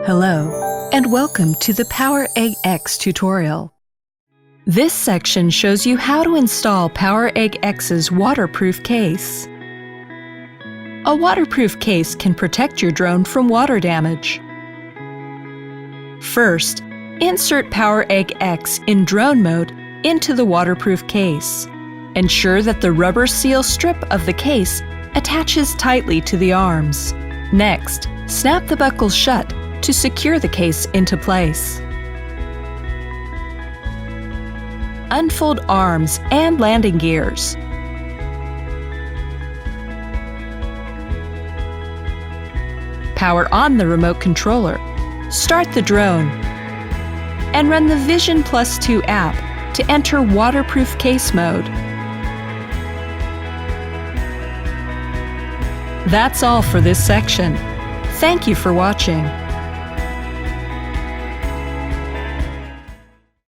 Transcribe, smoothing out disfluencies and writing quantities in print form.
Hello, and welcome to the PowerEgg X tutorial. This section shows you how to install PowerEgg X's waterproof case. A waterproof case can protect your drone from water damage. First, insert PowerEgg X in drone mode into the waterproof case. Ensure that the rubber seal strip of the case attaches tightly to the arms. Next, snap the buckles shut to secure the case into place. Unfold arms and landing gears. Power on the remote controller. Start the drone. And run the Vision Plus 2 app to enter waterproof case mode. That's all for this section. Thank you for watching.